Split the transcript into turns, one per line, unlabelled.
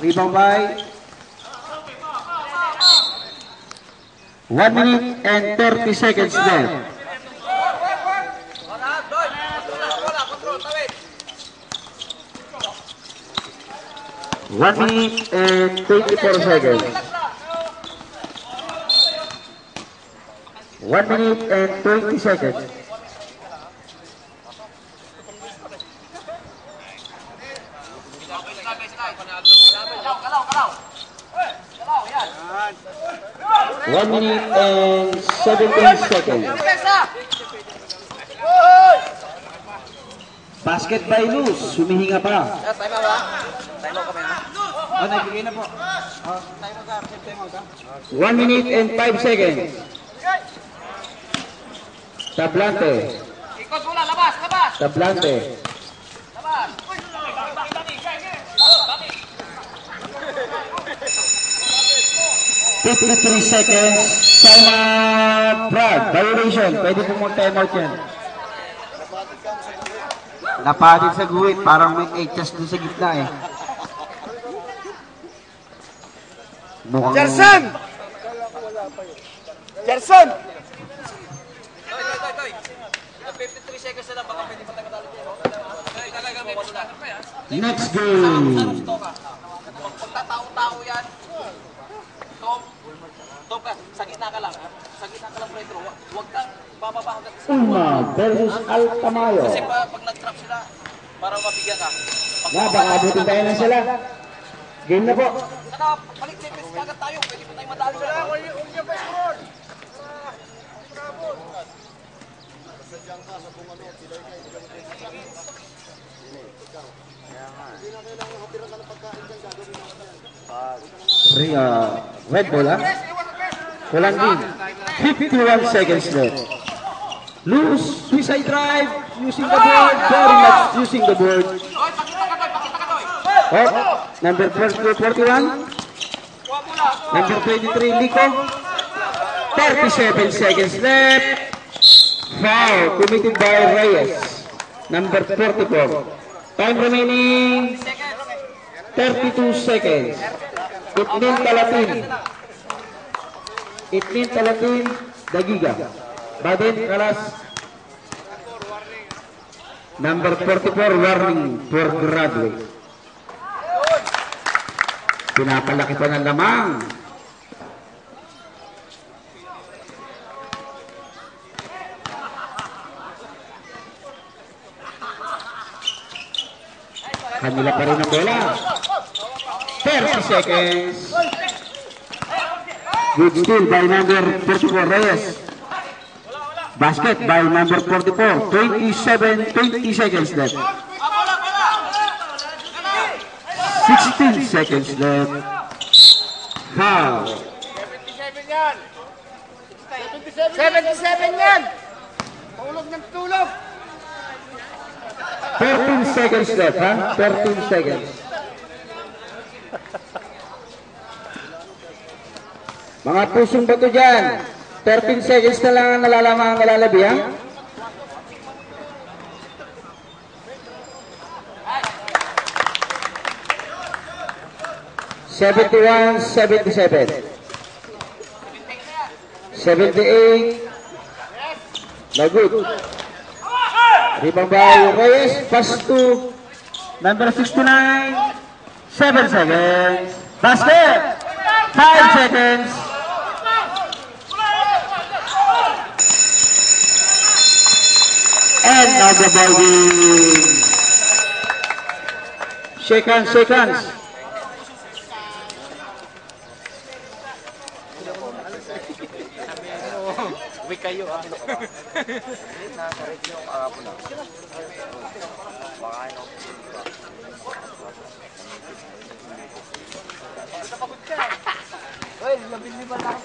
Rebound by 1 minute and 30 seconds left. 1 minute and 24 seconds. 1 minute and 20 seconds. One minute and 17 seconds. Basket by loose. Humihinga pa.
Time out kami ha.
Oh, nagbigay na po. 1 minute and 5 seconds. Tablante.
Ikot mula, labas.
Tablante.
Labas.
53 seconds. Time out. Brad, violation. Pwede po mag-time out yan. Napatid sa guhit. Parang may HS dun sa gitna eh. Mukhang...
Jerson! Jerson!
Toy. 53 seconds na lang. Baka pwede pa tayo
Next game.
Pagtatao-tao yan. Tom ka, sa gitna ka lang. Sa gitna ka lang, Pedro. Huwag kang bababa hanggang sa...
Una versus Altamayo.
Kasi pag nag-trap sila, parang mabigyan ka.
Baka abutin tayo na sila. Game na po.
Saka, balik lepes kagad tayo. Pwede pa tayo madali sila.
Huwag niya pa score!
Red ball, ha? Walang din. 51 seconds left. Loose, suicide drive, using the board, very much using the board. Oh, number 41. Number 23, Lico. 37 seconds left. Foul committed by Reyes. Number 44. Time remaining 32 seconds. Itnin Talatin, Dagiga. Baden Kalas. Number 44, warning for graduate. Pinapalaki pa ng lamang. Kanila pa rin ang bola. 30 seconds. Good steal by number 44, Reyes. Basket by number 44. 20 seconds left. 16 seconds left. Foul.
77 yan! 77 yan! Tulog ng tulog!
13 seconds left, ha? 13 seconds. Mga pusong bato dyan. 13 seconds na lang ang nalalamang nalalabi, ha? '71, 77. 78. Lagut. Rebound by Reyes. Pass to number 69. 7 seconds. Basket. 5 seconds. And now the ball game. Shake hands.
Uwi kayo ah. Uy, 15 lang.